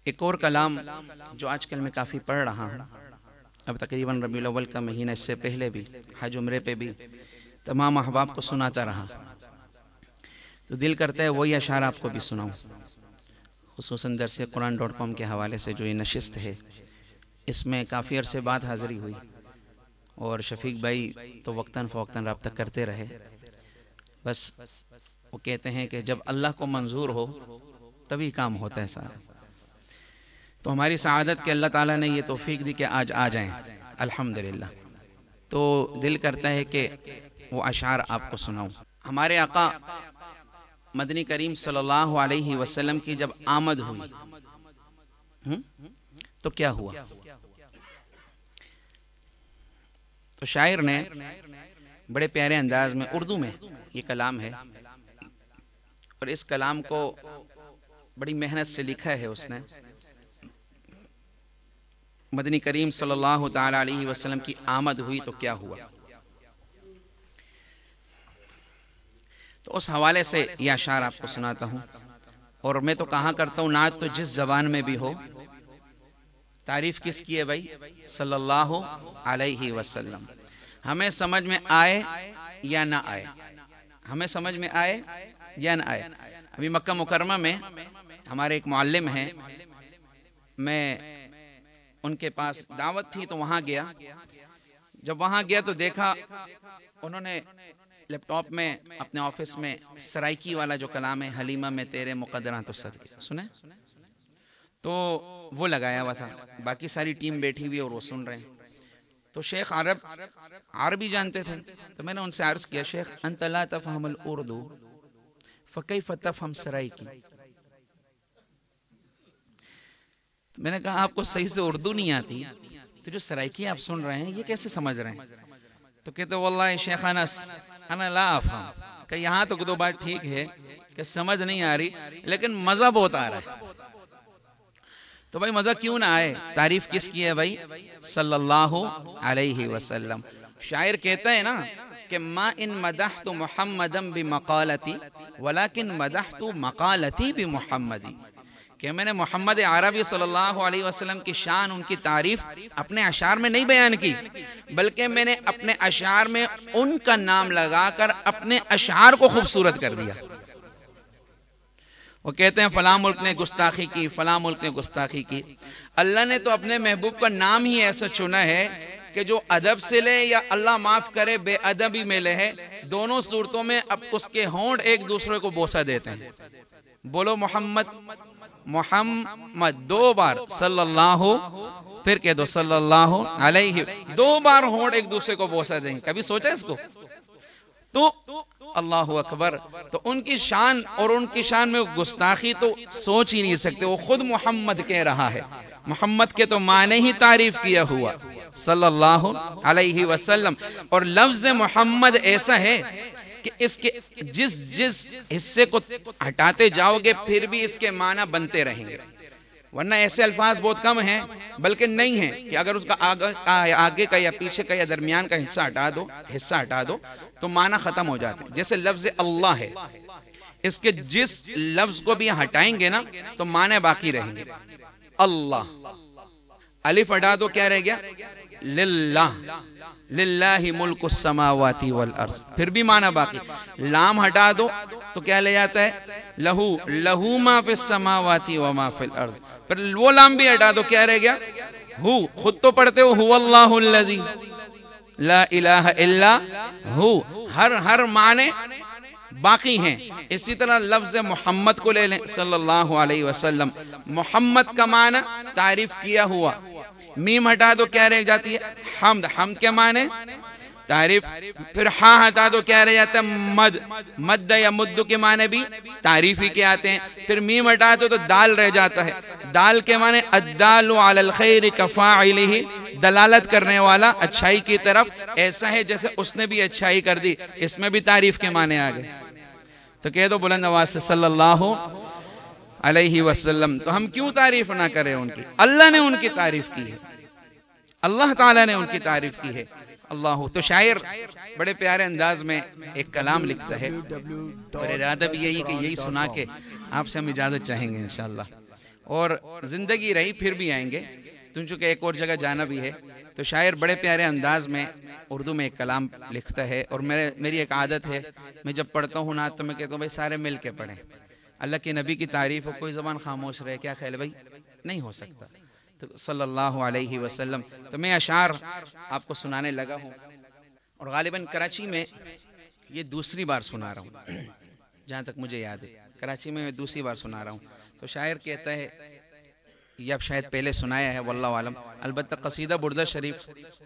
एक और कलाम जो आजकल मैं काफ़ी पढ़ रहा हूँ, अब तकरीबन रबीउल अव्वल का महीना, इससे पहले भी हज उम्रे पे भी तमाम अहबाब को सुनाता रहा, तो दिल करता है वही अशार आपको भी सुनाऊँ। खुसूसन दरस-ए-कुरान.com के हवाले से जो ये नशिस्त है, इसमें काफ़ी अरसे बाद हाज़िरी हुई और शफीक भाई तो वक्तन फ़वक्तन रब्ता करते रहे। बस वो कहते हैं कि जब अल्लाह को मंजूर हो तभी काम होता है सारा। तो हमारी सआदत के अल्लाह ताला ने ये तौफीक दी कि आज आ जाएं, अल्हम्दुलिल्लाह। तो दिल करता है कि वो अशार आपको सुनाऊं। हमारे आका मदनी करीम सल्लल्लाहु अलैहि वसल्लम की जब आमद हुई तो क्या हुआ? तो शायर ने बड़े प्यारे अंदाज में, उर्दू में ये कलाम है और इस कलाम को बड़ी मेहनत से लिखा है उसने। मदनी करीम सल्लल्लाहु ताला अलैहि वसल्लम की आमद हुई तो क्या हुआ, तो उस हवाले से यह अशार आपको सुनाता हूँ। और मैं तो कहा करता हूँ, नात तो जिस जबान में भी हो, तारीफ किसकी है भाई? सल्लल्लाहु अलैहि वसल्लम। हमें समझ में आए या ना आए, हमें समझ में आए या ना आए। अभी मक्का मुकरमा में हमारे एक मुअल्लिम हैं, मैं उनके पास दावत थी तो वहाँ गया। जब वहाँ गया तो देखा उन्होंने लैपटॉप में अपने ऑफिस में सराइकी वाला जो कलाम है, हलीमा में तेरे मुकद्दरा तो सदके, सुने? तो वो लगाया हुआ था, बाकी सारी टीम बैठी हुई और वो सुन रहे हैं। तो शेख अरबी जानते थे, तो मैंने उनसे अर्ज किया, शेख अंत ला तफहमुल उर्दू फकैफ तफहम सराइकी। तो मैंने कहा आपको सही से उर्दू नहीं आती, तो जो सराइकी आप सुन रहे हैं ये कैसे समझ रहे हैं? तो कहते वल्लाहि शेख अना ला अफहम, कि यहाँ तो दो बात ठीक है कि समझ नहीं आ रही, लेकिन मज़ा बहुत आ रहा है। तो भाई मज़ा क्यों ना आए? तारीफ किसकी है भाई? सल्लल्लाहु अलैहि वसल्लम। शायर कहता है ना कि मा इन मदहतु मुहम्मदम बि मकालती वलाकिन मदहतु मकालती बि मुहम्मदी, कि मैंने मोहम्मद अरबी सल्लल्लाहु अलैहि वसल्लम की शान, उनकी तारीफ अपने अशार में नहीं बयान की, बल्कि मैंने अपने अशार में उनका नाम लगाकर अपने अशार को खूबसूरत कर दिया। वो कहते हैं फला मुल्क ने गुस्ताखी की, फला मुल्क ने गुस्ताखी की। अल्लाह ने तो अपने महबूब का नाम ही ऐसा चुना है कि जो अदब से ले या अल्लाह माफ करे बेअदबी में ले है, दोनों सूरतों में अब उसके होंठ एक दूसरे को बोसा देते हैं। बोलो मोहम्मद, मोहम्मद दो बार, सल्लल्लाहु फिर कह दो सल्लल्लाहु अलैहि, दो बार होंठ एक दूसरे को बोसा देंगे। कभी सोचा इसको? तो अल्लाहु अकबर। तो उनकी शान और उनकी शान में गुस्ताखी तो सोच ही नहीं सकते। वो खुद मोहम्मद कह रहा है, मोहम्मद के तो माने ही तारीफ किया हुआ सल्लल्लाहु अलैहि वसल्लम। और लफ्ज मोहम्मद ऐसा है कि इसके जिस जिस हिस्से को हटाते जाओगे फिर भी इसके माना बनते रहेंगे, वरना ऐसे अल्फाज बहुत कम हैं, बल्कि नहीं है कि अगर उसका आगे का या पीछे का या दरमियान का हिस्सा हटा दो तो माना खत्म हो जाते हैं। जैसे लफ्ज अल्लाह है, इसके जिस लफ्ज को भी हटाएंगे ना तो माने बाकी रहेंगे। अल्लाह, अलिफ हटा दो क्या रह गया? लिल्लाह, लिल्लाहि मुल्कु समावाति वल अर्ज़, फिर भी माना बाकी। लाम हटा दो तो क्या ले जाता है? लहू, लहू मा फिस समावाति व मा फिल अर्ज़, फिर वो लाम भी हटा दो क्या रह गया? हु, खुद तो पढ़ते हो हुवल्लाहुल्लज़ी ला इलाहा इल्ला हु, हर माने बाकी हैं। इसी तरह लफ्ज मोहम्मद को ले लें, सल्लल्लाहु अलैहि वसल्लम। मोहम्मद का माना तारीफ किया हुआ, मीम हटा दो क्या रह जाती है? हम्द, हम्द के माने तारीफ। फिर हाँ हटा दो क्या रह जाता है? मद, मद या मुद्दु के माने भी तारीफ ही के आते हैं। फिर मीम हटा दो तो दाल रह जाता है, दाल के माने अद्दालु अलल खैरि कफ़ाइलिही, दलालत करने वाला अच्छाई की तरफ, ऐसा है जैसे उसने भी अच्छाई कर दी, इसमें भी तारीफ के माने आ गए। तो कह दो बुलंद आवाज से सल्लल्लाहु अलैहि वसल्लम। तो हम क्यों तारीफ ना करें उनकी? अल्लाह ने उनकी तारीफ की है, अल्लाह ताला ने उनकी तारीफ की है। अल्लाह। तो शायर बड़े प्यारे अंदाज में एक कलाम लिखता है और इरादा भी यही कि यही सुना के आपसे हम इजाज़त चाहेंगे इंशाअल्लाह। और ज़िंदगी रही फिर भी आएंगे, तुम चूँकि एक और जगह जाना भी है। तो शायर बड़े प्यारे अंदाज में उर्दू में एक कलाम लिखता है, और मेरी एक आदत है, मैं जब पढ़ता हूँ ना तो मैं कहता हूँ भाई सारे मिल के पढ़ें। अल्लाह के नबी की तारीफ़ हो, कोई ज़बान खामोश रहे, क्या ख्याल है भाई? नहीं हो सकता। तो सल्लल्लाहु अलैहि वसल्लम, तो मैं अशार आपको सुनाने लगा हूँ, और गालिबन कराची में ये दूसरी बार सुना रहा हूँ, जहाँ तक मुझे याद है कराची में मैं दूसरी बार सुना रहा हूँ। तो शायर कहता है, ये अब शायद पहले सुनाया है वल्लाहु आलम, अलबत्ता कसीदा बुर्दा शरीफ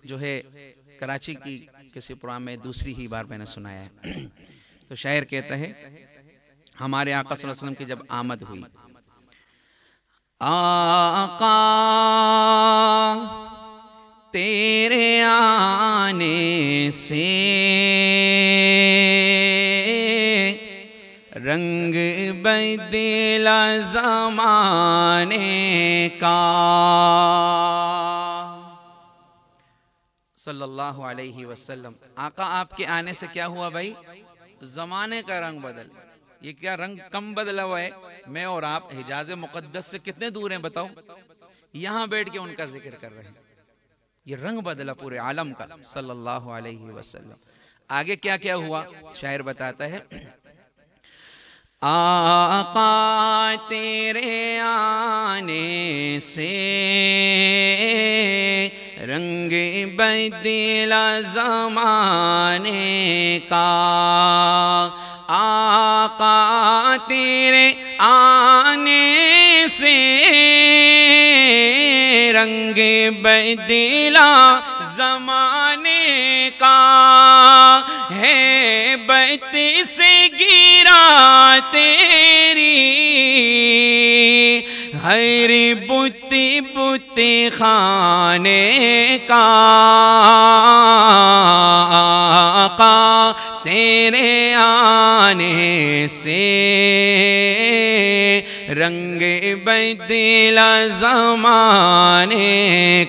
जो है कराची की किसी प्रोग्राम में दूसरी ही बार मैंने सुनाया है। तो शायर कहता है, हमारे आका सल्लल्लाहु अलैहि वसल्लम की जब आमद हुई, आका तेरे आने से रंग बदला ज़माने का। सल्लल्लाहु अलैहि वसल्लम, आका आपके आने से क्या हुआ भाई? ज़माने का रंग बदल। ये क्या रंग कम बदला हुआ है? मैं और आप हिजाज़ मुक़द्दस से कितने दूर हैं बताओ, यहाँ बैठ के उनका जिक्र कर रहे हैं। ये रंग बदला पूरे आलम का, सल्लल्लाहु अलैहि वसल्लम। आगे क्या क्या हुआ शायर बताता है, आका तेरे आने से रंग बदला ज़माने का। आका तेरे आने से रंग बदला ज़माने का। है बत से गिरा तेरी हर बुत बुत खाने का। आका तेरे आने से रंग बदला ज़माने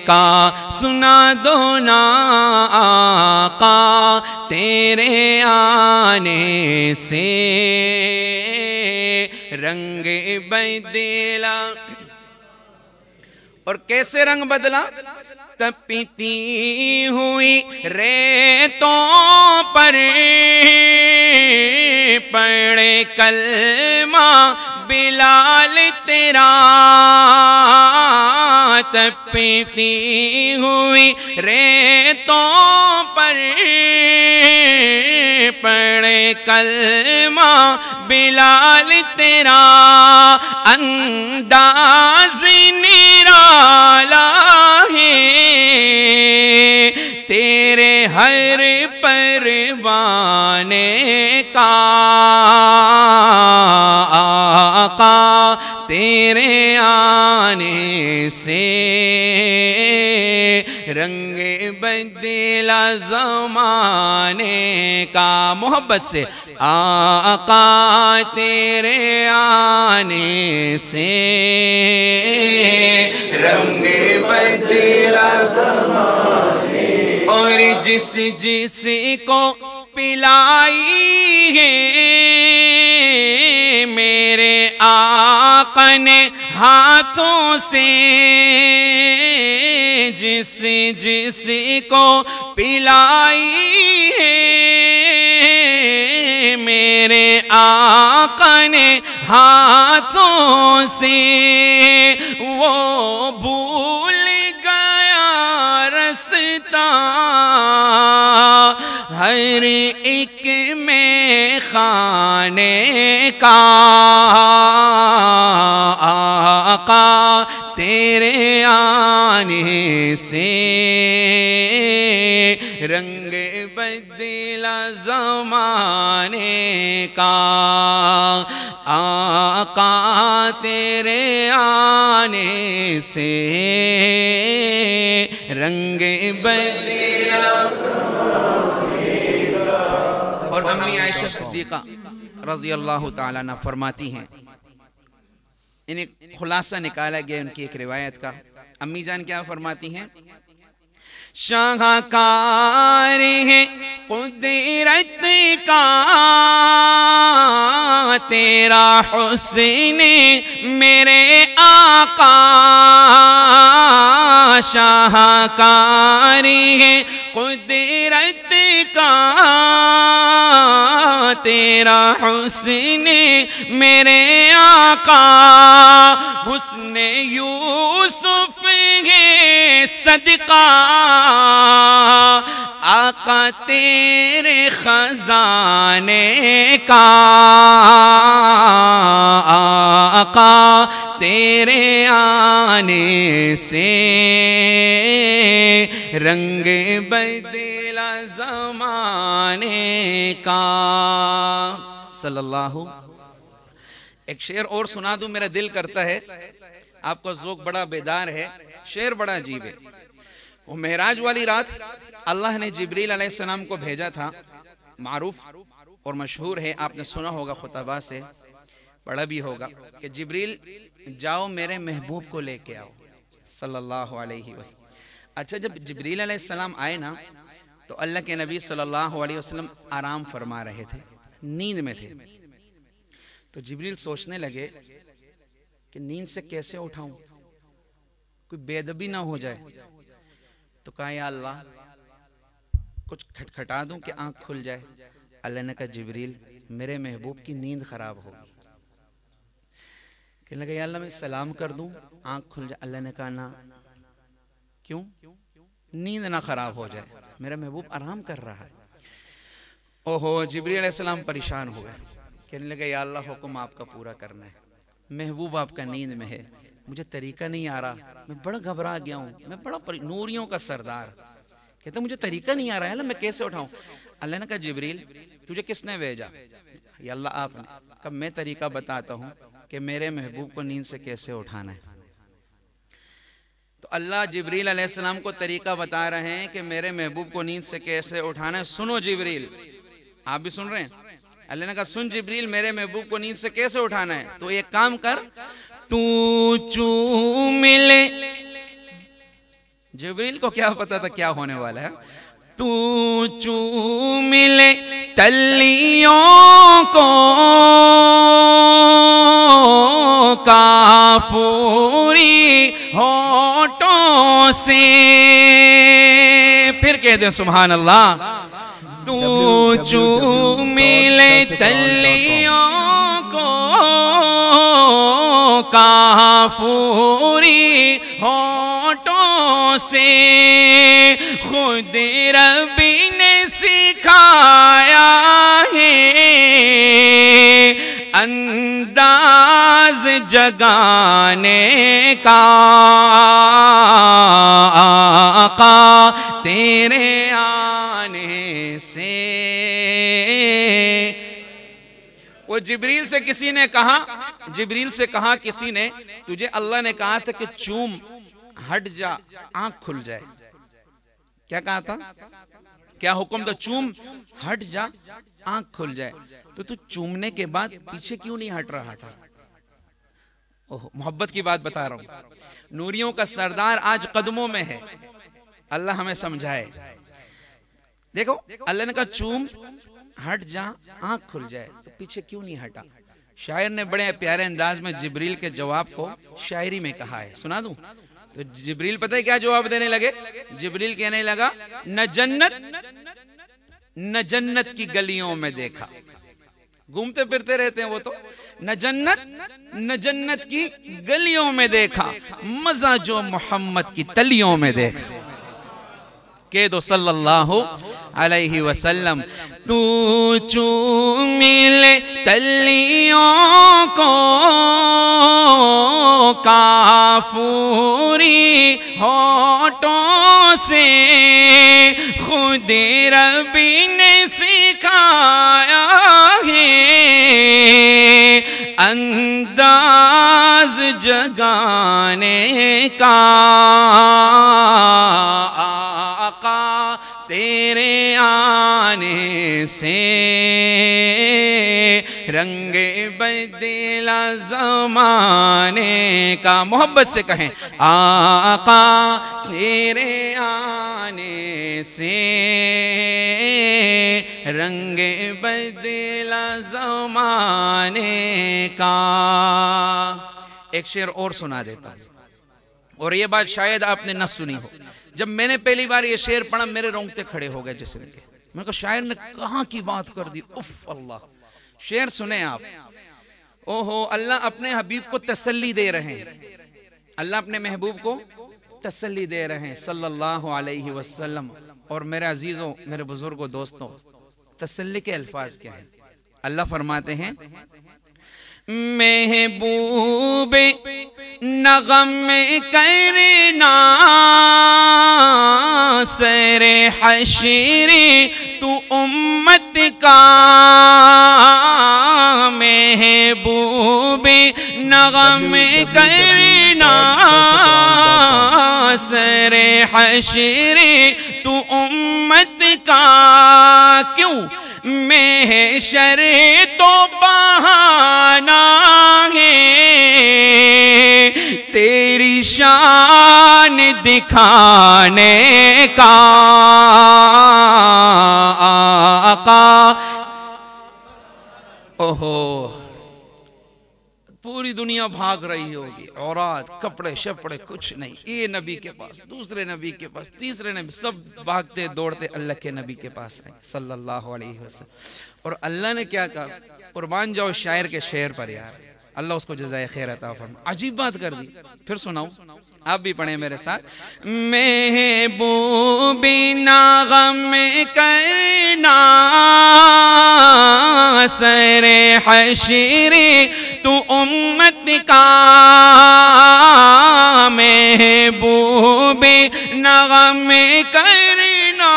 का। सुना दो ना आका तेरे आने से रंग बदला। और कैसे रंग बदला? तपती हुई रेतों पर पढ़े कलमा बिलाल तेरा। तपती हुई रेतों पर पढ़े कलमा बिलाल तेरा। अंदाज़ निराला है तेरे हर परवाने का। आका तेरे आने से रंग बदला ज़माने का। मोहब्बत से, आका तेरे आने से रंग बदला ज़माने। और जिस जिस को पिलाई है मेरे आका ने हाथों से। जिस जिस को पिलाई है मेरे आका ने हाथों से। वो भूल गया रास्ता हर एक में खाने का। आका तेरे आने से रंग बदला ज़माने का। आका तेरे आने से रंग बदला। और अम्मी आयशा सिद्दीक़ा रज़ी अल्लाह ताला अन्हा फरमाती हैं, इन्हें खुलासा निकाला गया उनकी एक रिवायत का। अम्मी जान क्या फरमाती हैं शाहकार है कुदरत का तेरा हुस्न मेरे आका, शाहकार है कुदरत का तेरा हुस्न मेरे आका, हुस्न यूसुफ है सदका आका तेरे खजाने का, आका तेरे आने से रंग बदला ज़माने का। सल्लल्लाहु। एक शेर और सुना दूं, मेरा दिल करता है, आपका ज़ौक़ बड़ा बेदार है, शेर बड़ा अजीब है। वो मेराज वाली रात अल्लाह ने जिब्रील अलैहिस्सलाम को भेजा था, मारूफ और मशहूर है, आपने सुना होगा खुतबा से, पढ़ा भी होगा कि जिब्रील जाओ मेरे महबूब को लेके आओ सल्लल्लाहु अलैहि वसल्लम। अच्छा, जब जिब्रील अलैहिस्सलाम आए ना तो अल्लाह के नबी सल्लल्लाहु अलैहि वसल्लम आराम फरमा रहे थे, नींद में थे। तो जिब्रील सोचने लगे कि नींद से कैसे उठाऊं, कोई बेअदबी ना हो जाए। तो कहा या अल्लाह कुछ खटखटा दूं कि आंख खुल जाए। अल्लाह ने कहा जिब्रील मेरे महबूब की नींद खराब होगी। कहने लगा या अल्लाह मैं सलाम कर दूं आंख खुल जाए। अल्लाह ने कहा ना, क्यों, नींद ना खराब हो जाए, मेरा महबूब आराम कर रहा है। ओहो, जिब्रील अलैहिस्सलाम परेशान हो गए। कहने लगे या अल्लाह हुक्म आपका पूरा करना है, महबूब आपका नींद में है, मुझे तरीका नहीं आ रहा, मैं बड़ा घबरा गया हूँ, मैं बड़ा नूरियों का सरदार। कहते मुझे तरीका नहीं आ रहा है ना, मैं कैसे उठाऊं। अल्लाह ने कहा जिब्रील तुझे किसने भेजा। या अल्लाह आपने। कब मैं तरीका बताता हूँ कि मेरे महबूब को नींद से कैसे उठाना है। तो अल्लाह जिब्रील अलैहिस्सलाम को तरीका बता रहे हैं कि मेरे महबूब को नींद से कैसे उठाना है। सुनो जिब्रील, आप भी सुन रहे हैं। अल्लाह ने कहा सुन जिब्रील मेरे महबूब को नींद से कैसे उठाना है, तो एक काम कर, तू चूम ले। जिब्रील को क्या पता था क्या होने वाला है। तू चूम ले तलियों को काफूरी होठों से। फिर कह दे सुभान अल्लाह। तू चूम ले तलियों को काफूरी होठों से, खुद रब्बी ने सिखाया है अंदाज जगाने का, आका तेरे आने से। वो जिब्रील से किसी ने कहा, जिब्रील से कहा किसी ने, तुझे अल्लाह ने कहा था कि चूम हट जा आंख खुल जाए। क्या कहा था, क्या हुक्म था, चूम हट जा आंख खुल जाए। तो तू चूमने के बाद पीछे क्यों नहीं हट रहा था। ओह, मोहब्बत की बात बता रहा हूं। नूरियों का सरदार आज कदमों में है, अल्लाह हमें समझाए। देखो अल्लाह ने कहा चूम हट जा आंख खुल जाए, तो पीछे क्यों नहीं हटा। शायर ने बड़े प्यारे अंदाज में जिब्रील के जवाब को शायरी में कहा है, सुना दूं। तो जिब्रील पता है क्या जवाब देने लगे। जिब्रील कहने लगा न जन्नत की गलियों में देखा, घूमते फिरते रहते हैं वो तो, न जन्नत की गलियों में देखा, मजा जो मोहम्मद की तलियों में देखा। कह दो सल्लल्लाहु अलैहि वसल्लम। तू चूम ले तलियों को काफूरी होठों से, खुद रब्बी ने सिखाया है अंदाज जगाने का, आका तेरे आने से रंग बदला ज़माने का। मोहब्बत से कहें आका तेरे आने से रंग बदला ज़माने का। एक शेर और सुना देता हूं, और ये बात शायद आपने न सुनी हो। जब मैंने पहली बार ये शेर पढ़ा मेरे रोंगटे खड़े हो गए जिस्म के। मैंने कहा शायर ने कहाँ की बात कर दी, उफ अल्लाह। शेर सुने आप। ओहो, अल्लाह अपने हबीब को तसल्ली दे रहे हैं, अल्लाह अपने महबूब को तसल्ली दे रहे हैं सल्लल्लाहु अलैहि वसल्लम। और मेरे अजीजों, मेरे बुजुर्गों, दोस्तों, तसल्ली के अल्फाज क्या हैं? अल्लाह फरमाते हैं महबूबे नगम करना सरे हशरे तू उम्मत का। महबूबे नगम करना सरे हशरे तू उम्मत का। क्यों? महशर तो बहाना है तेरी शान दिखाने का। आका ओहो, पूरी दुनिया भाग रही होगी, औरत कपड़े शपड़े कुछ नहीं, ये नबी के पास, दूसरे नबी के पास, तीसरे नबी, सब भागते दौड़ते अल्लाह के नबी के पास आए सल्लल्लाहु अलैहि वसल्लम। और अल्लाह ने क्या कहा? कुर्बान जाओ शायर के शेर पर यार, अल्लाह उसको जज़ाए खैर अता फरमा। अजीब बात कर दी, फिर सुनाऊं, आप भी पढ़े मेरे साथ। महबूबी नागम करना सरे हशरे तू उम्मत का। महबूबी नगम करना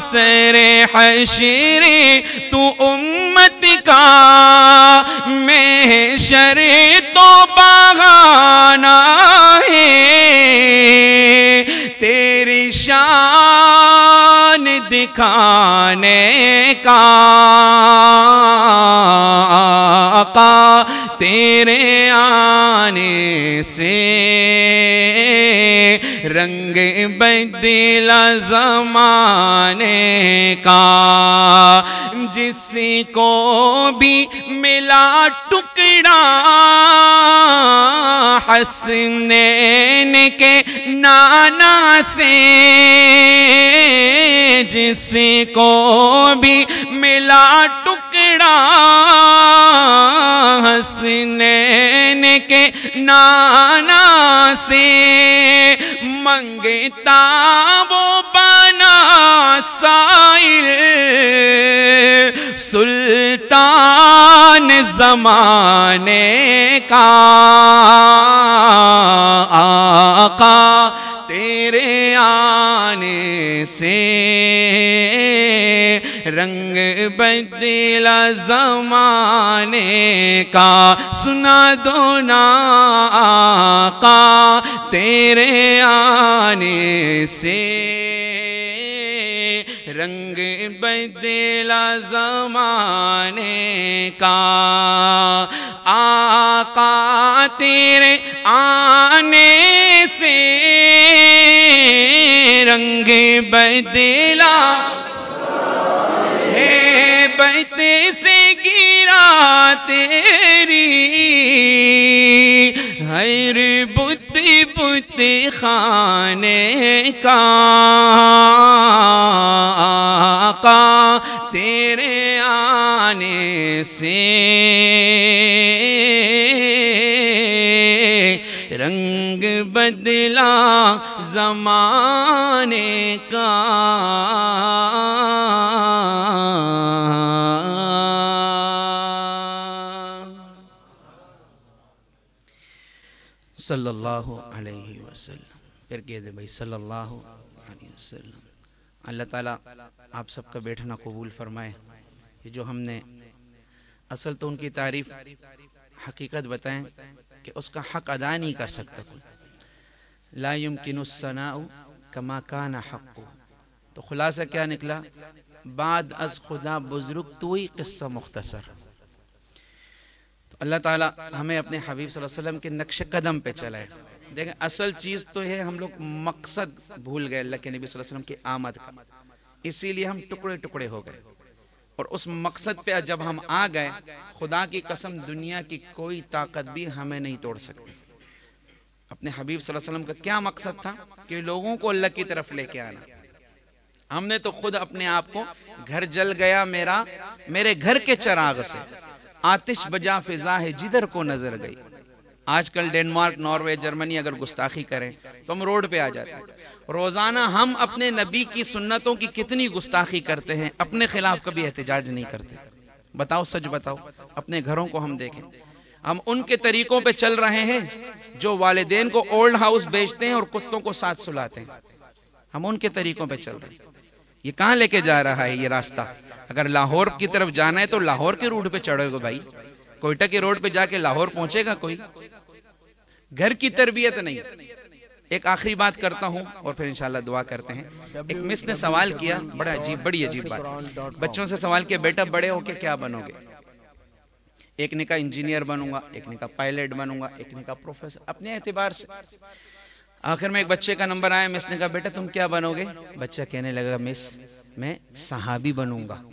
सरे हशरे तू उम्मत का। महशर तो बहाना है तेरी शान दिखाने का। आका तेरे आने से रंग बदला ज़माने का। जिसको भी मिला टुकड़ा हसनैन के नाना से। जिसको भी मिला टुकड़ा हसनैन के नाना से। मंगता वो बना साइल सुल्तान ज़माने का। आका तेरे आने से रंग बदला ज़माने का। सुना दो ना आका तेरे आने से रंग बदला ज़माने का। आका तेरे आने से रंग बदला है बते से गिरा तेरी हर बुत बुत खाने का। आका तेरे आने से रंग बदला ज़माने का। सल्लल्लाहु अलैहि वसल्लम। फिर कह दे भाई सल्लल्लाहु अलैहि वसल्लम। अल्लाह ताला आप सबका बैठना कबूल फरमाए। ये जो हमने असल तो उनकी तारीफ़ हकीकत बताएं कि उसका हक अदा नहीं कर सकता कोई। ला युमकिनु सनाउ कमा काना हक़्क़ु। तो खुलासा क्या निकला? बाद अज खुदा बुजुर्ग तो ही किस्सा मुख्तसर। तो अल्लाह ताला हमें अपने हबीब सल्लल्लाहु अलैहि वसल्लम के नक्श कदम पे चलाए। देखें असल चीज़ तो है हम लोग मकसद भूल गए अल्लाह के नबी सल्लल्लाहु अलैहि वसल्लम की आमद का, इसीलिए हम टुकड़े टुकड़े हो गए। और उस मकसद पे जब हम आ गए, खुदा की कसम दुनिया की कोई ताकत भी हमें नहीं तोड़ सकती। अपने हबीब सल्लल्लाहु अलैहि वसल्लम का क्या मकसद था कि लोगों को अल्लाह की तरफ लेके आना। हमने तो खुद अपने आप को, घर जल गया मेरा मेरे घर के चराग से, आतिश बजा फिजा है जिधर को नजर गई। आजकल डेनमार्क, नॉर्वे, जर्मनी अगर गुस्ताखी करें तो हम रोड पे आ जाते हैं। रोजाना हम अपने नबी की सुन्नतों की कितनी गुस्ताखी करते हैं, अपने खिलाफ कभी एहतजाज नहीं करते। बताओ, सच बताओ, अपने घरों को हम देखें, हम उनके तरीकों पे चल रहे हैं जो वालिदैन को ओल्ड हाउस बेचते हैं और कुत्तों को साथ सुलाते हैं। हम उनके तरीकों पे चल रहे हैं। ये कहाँ लेके जा रहा है ये रास्ता? अगर लाहौर की तरफ जाना है तो लाहौर के रूट पे चढ़ोगे भाई, कोयटा के रोड पे जाके लाहौर पहुंचेगा कोई? घर की तरबियत नहीं। एक आखिरी बात करता हूं और फिर इंशाल्लाह दुआ करते हैं। एक मिस ने सवाल किया, बड़ी अजीब बात। बच्चों से सवाल किया, बेटा बड़े होके क्या बनोगे? एक ने कहा इंजीनियर बनूंगा, एक ने कहा पायलट बनूंगा, एक ने कहा प्रोफेसर, अपने एतबार से। आखिर में एक बच्चे का नंबर आया, मिस ने कहा बेटा तुम क्या बनोगे? बच्चा कहने लगा मिस मैं सहाबी बनूंगा।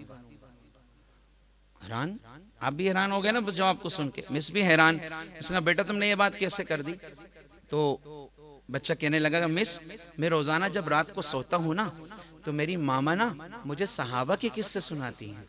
हैरान, आप भी हैरान हो गए ना जवाब को सुन के, मिस भी हैरान। उसने बेटा तुमने ये बात कैसे कर दी? तो बच्चा कहने लगा मिस मैं रोजाना जब रात को सोता हूँ ना तो मेरी मामा ना मुझे सहाबा के किस्से सुनाती हैं।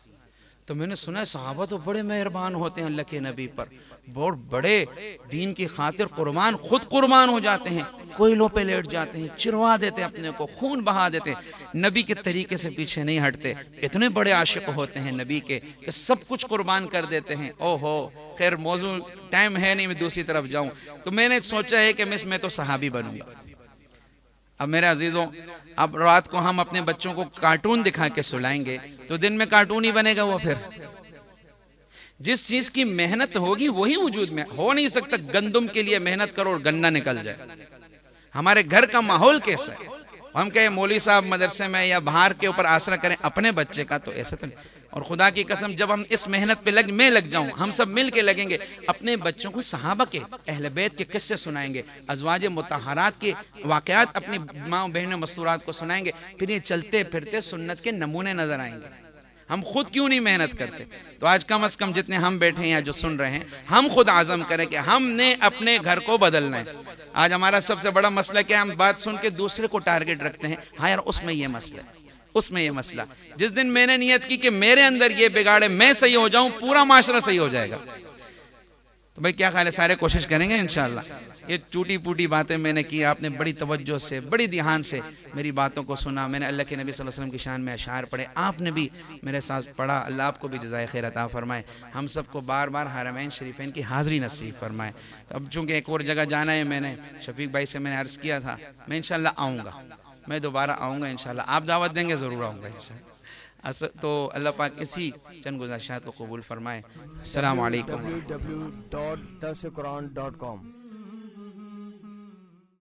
तो मैंने सुना है सहाबा तो बड़े मेहरबान होते हैं अल्लाह के नबी पर, बहुत बड़े दीन की खातिर कुर्बान, खुद कुर्बान हो जाते हैं, कोयलों पे लेट जाते हैं, चिरवा देते हैं अपने को, खून बहा देते हैं, नबी के तरीके से पीछे नहीं हटते। इतने बड़े आशिक होते हैं नबी के कि सब कुछ कुर्बान कर देते हैं। ओहो, खैर मौजू टाइम है नहीं मैं दूसरी तरफ जाऊं। तो मैंने सोचा है कि मिस मैं तो सहाबी बनूंगा। अब मेरे अजीजों, अब रात को हम अपने बच्चों को कार्टून दिखा के सुलाएंगे तो दिन में कार्टून ही बनेगा वो। फिर जिस चीज की मेहनत होगी वही वजूद में हो नहीं सकता। गंदम के लिए मेहनत करो और गन्ना निकल जाए। हमारे घर का माहौल कैसा है? हम कहें मौलवी साहब मदरसे में या बाहर के ऊपर आसरा करें अपने बच्चे का, तो ऐसा तो नहीं। और खुदा की कसम जब हम इस मेहनत पे मैं लग जाऊं, हम सब मिल के लगेंगे, अपने बच्चों को सहाबा के, अहले बैत के किस्से सुनाएंगे, अज़वाज मुतहरात के वाक़यात अपनी माँ बहनों मस्तूरात को सुनाएंगे, फिर ये चलते फिरते सुन्नत के नमूने नजर आएंगे। हम खुद क्यों नहीं मेहनत करते? तो आज कम से कम जितने हम बैठे हैं या जो सुन रहे हैं, हम खुद आज़म करें कि हमने अपने घर को बदलना है। आज हमारा सबसे बड़ा मसला क्या है? हम बात सुन के दूसरे को टारगेट रखते हैं। हाँ यार उसमें ये मसला, उसमें ये मसला। जिस दिन मैंने नियत की कि मेरे अंदर ये बिगाड़े, मैं सही हो जाऊं, पूरा माशरा सही हो जाएगा। तो भाई क्या ख्याल है, सारे कोशिश करेंगे इंशाल्लाह। ये टूटी फूटी बातें मैंने की, आपने बड़ी तवज्जो से, बड़ी ध्यान से मेरी बातों को सुना। मैंने अल्लाह के नबी सल्लल्लाहु अलैहि वसल्लम की शान में अशार पढ़े, आपने भी मेरे साथ पढ़ा। अल्लाह आपको भी जज़ाए खैर अता फरमाए, हम सबको बार बार हरमैन शरीफैन की हाज़िरी नसीब फरमाए। तो अब चूँकि एक और जगह जाना है, मैंने शफीक भाई से मैंने अर्ज़ किया था, मैं इंशाल्लाह आऊँगा, मैं दोबारा आऊँगा इंशाल्लाह। आप दावत देंगे ज़रूर आऊँगा इंशाल्लाह। तो अल्लाह पाक इसी चंद गुज़ारिशात को कबूल फरमाए। अस्सलामु अलैकुम। www.dasquran.com